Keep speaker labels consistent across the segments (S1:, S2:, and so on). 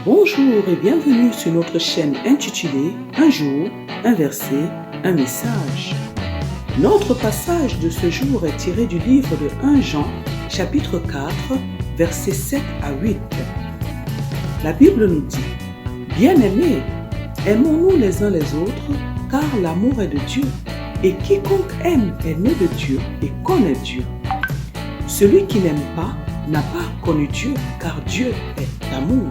S1: Bonjour et bienvenue sur notre chaîne intitulée Un jour, un verset, un message. Notre passage de ce jour est tiré du livre de 1 Jean, chapitre 4, versets 7 à 8. La Bible nous dit: Bien-aimés, aimons-nous les uns les autres, car l'amour est de Dieu, et quiconque aime est né de Dieu et connaît Dieu. Celui qui n'aime pas n'a pas connu Dieu, car Dieu est amour.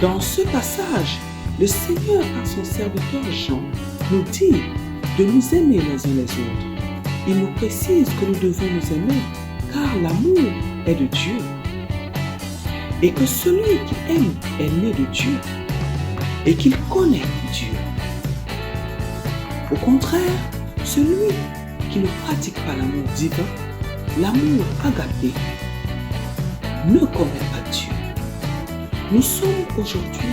S1: Dans ce passage, le Seigneur, par son serviteur Jean, nous dit de nous aimer les uns les autres. Il nous précise que nous devons nous aimer, car l'amour est de Dieu. Et que celui qui aime est né de Dieu, et qu'il connaît Dieu. Au contraire, celui qui ne pratique pas l'amour divin, l'amour agapé, ne connaît pas Dieu. Nous sommes aujourd'hui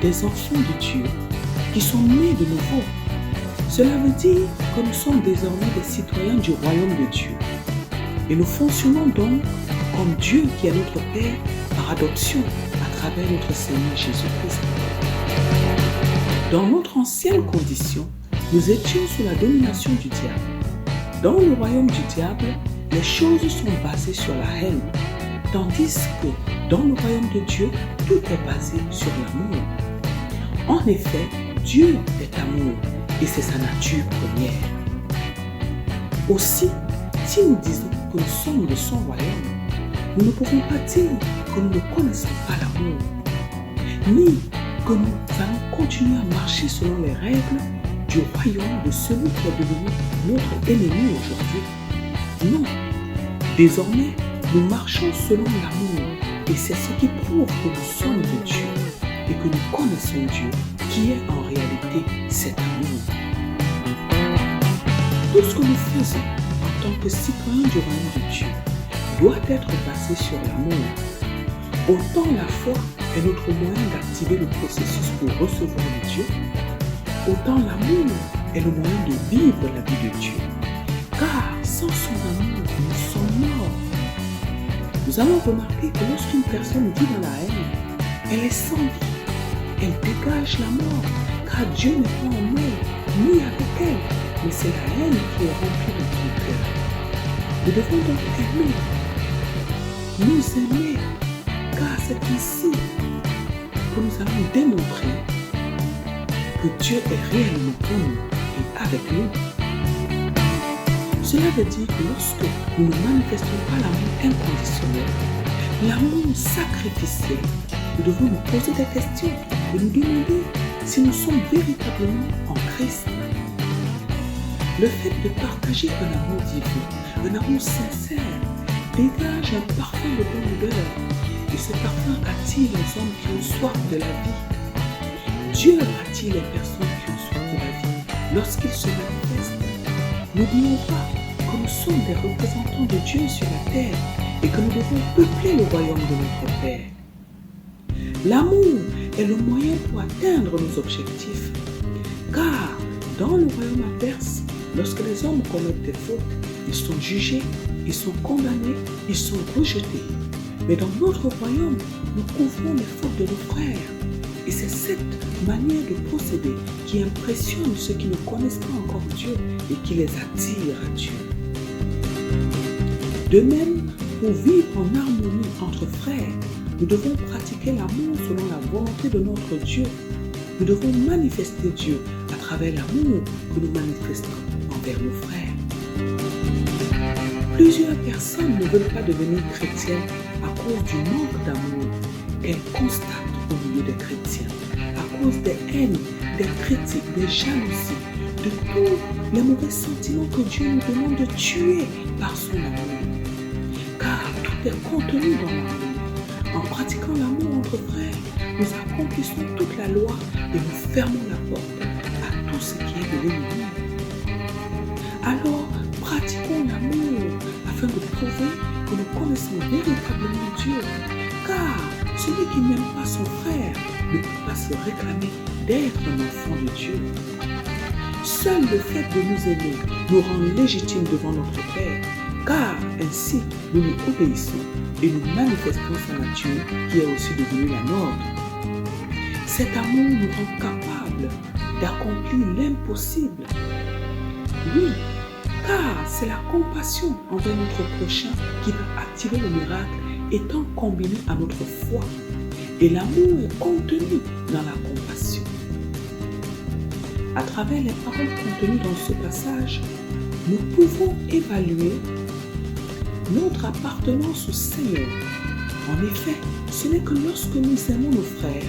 S1: des enfants de Dieu qui sont nés de nouveau. Cela veut dire que nous sommes désormais des citoyens du royaume de Dieu. Et nous fonctionnons donc comme Dieu qui est notre Père par adoption à travers notre Seigneur Jésus-Christ. Dans notre ancienne condition, nous étions sous la domination du diable. Dans le royaume du diable, les choses sont basées sur la haine, tandis que dans le royaume de Dieu, tout est basé sur l'amour. En effet, Dieu est amour et c'est sa nature première. Aussi, si nous disons que nous sommes de son royaume, nous ne pouvons pas dire que nous ne connaissons pas l'amour, ni que nous allons continuer à marcher selon les règles du royaume de celui qui est devenu notre ennemi aujourd'hui. Non, désormais, nous marchons selon l'amour et c'est ce qui prouve que nous sommes de Dieu et que nous connaissons Dieu qui est en réalité cet amour. Tout ce que nous faisons en tant que citoyens du royaume de Dieu doit être basé sur l'amour. Autant la foi est notre moyen d'activer le processus pour recevoir de Dieu, autant l'amour est le moyen de vivre la vie de Dieu. Car sans son amour, nous sommes morts. Nous allons remarquer que lorsqu'une personne vit dans la haine, elle est sans vie. Elle dégage la mort, car Dieu n'est pas en elle, ni avec elle, mais c'est la haine qui est remplie de son cœur. Nous devons donc aimer, nous aimer, car c'est ainsi que nous allons démontrer que Dieu est réellement pour nous et avec nous. Cela veut dire que lorsque nous ne manifestons pas l'amour inconditionnel, l'amour sacrificiel, nous devons nous poser des questions et nous demander si nous sommes véritablement en Christ. Le fait de partager un amour divin, un amour sincère, dégage un parfum de bonne odeur et ce parfum attire les hommes qui ont soif de la vie. Dieu attire les personnes qui ont soif de la vie lorsqu'il se manifeste. N'oublions pas que nous sommes des représentants de Dieu sur la terre et que nous devons peupler le royaume de notre Père. L'amour est le moyen pour atteindre nos objectifs. Car dans le royaume adverse, lorsque les hommes commettent des fautes, ils sont jugés, ils sont condamnés, ils sont rejetés. Mais dans notre royaume, nous couvrons les fautes de nos frères. Et c'est cette manière de procéder qui impressionne ceux qui ne connaissent pas encore Dieu et qui les attire à Dieu. De même, pour vivre en harmonie entre frères, nous devons pratiquer l'amour selon la volonté de notre Dieu. Nous devons manifester Dieu à travers l'amour que nous manifestons envers nos frères. Plusieurs personnes ne veulent pas devenir chrétiennes à cause du manque d'amour qu'elles constatent au milieu des chrétiens, à cause des haines, des critiques, des jalousies, de tous les mauvais sentiments que Dieu nous demande de tuer par son amour. Car tout est contenu dans l'amour. En pratiquant l'amour entre frères, nous accomplissons toute la loi et nous fermons la porte à tout ce qui est de l'ennemi. Alors, pratiquons l'amour afin de prouver que nous connaissons véritablement Dieu. Car celui qui n'aime pas son frère ne peut pas se réclamer d'être un enfant de Dieu. Seul le fait de nous aimer nous rend légitimes devant notre Père, car ainsi nous lui obéissons et nous manifestons sa nature qui est aussi devenue la nôtre. Cet amour nous rend capables d'accomplir l'impossible. Oui, car c'est la compassion envers notre prochain qui va activer le miracle étant combiné à notre foi. Et l'amour est contenu dans la compassion. À travers les paroles contenues dans ce passage, nous pouvons évaluer notre appartenance au Seigneur. En effet, ce n'est que lorsque nous aimons nos frères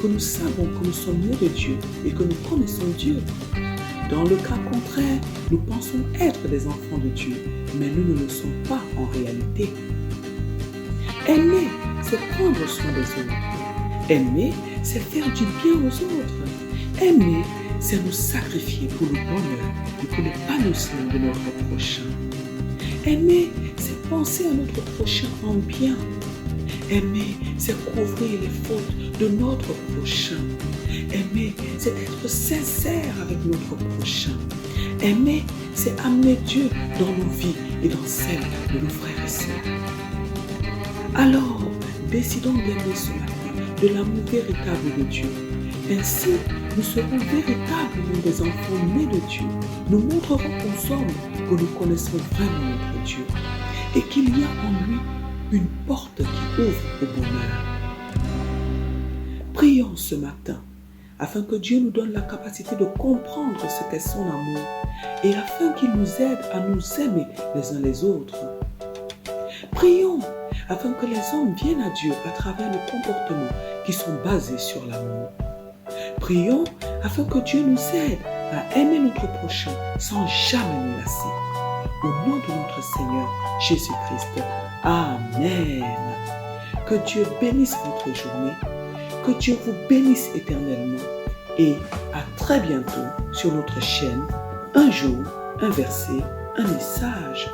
S1: que nous savons que nous sommes nés de Dieu et que nous connaissons Dieu. Dans le cas contraire, nous pensons être des enfants de Dieu, mais nous ne le sommes pas en réalité. Aimer, c'est prendre soin des autres. Aimer, c'est faire du bien aux autres. Aimer, c'est nous sacrifier pour le bonheur et pour l'épanouissement de notre prochain. Aimer, c'est penser à notre prochain en bien. Aimer, c'est couvrir les fautes de notre prochain. Aimer, c'est être sincère avec notre prochain. Aimer, c'est amener Dieu dans nos vies et dans celles de nos frères et sœurs. Alors, décidons d'aimer ce matin de l'amour véritable de Dieu. Ainsi, nous serons véritablement des enfants nés de Dieu. Nous montrerons aux hommes que nous connaissons vraiment notre Dieu et qu'il y a en lui une porte qui ouvre au bonheur. Prions ce matin afin que Dieu nous donne la capacité de comprendre ce qu'est son amour et afin qu'il nous aide à nous aimer les uns les autres. Prions afin que les hommes viennent à Dieu à travers les comportements qui sont basés sur l'amour. Prions afin que Dieu nous aide à aimer notre prochain sans jamais nous lasser. Au nom de notre Seigneur Jésus-Christ. Amen. Que Dieu bénisse votre journée. Que Dieu vous bénisse éternellement. Et à très bientôt sur notre chaîne. Un jour, un verset, un message.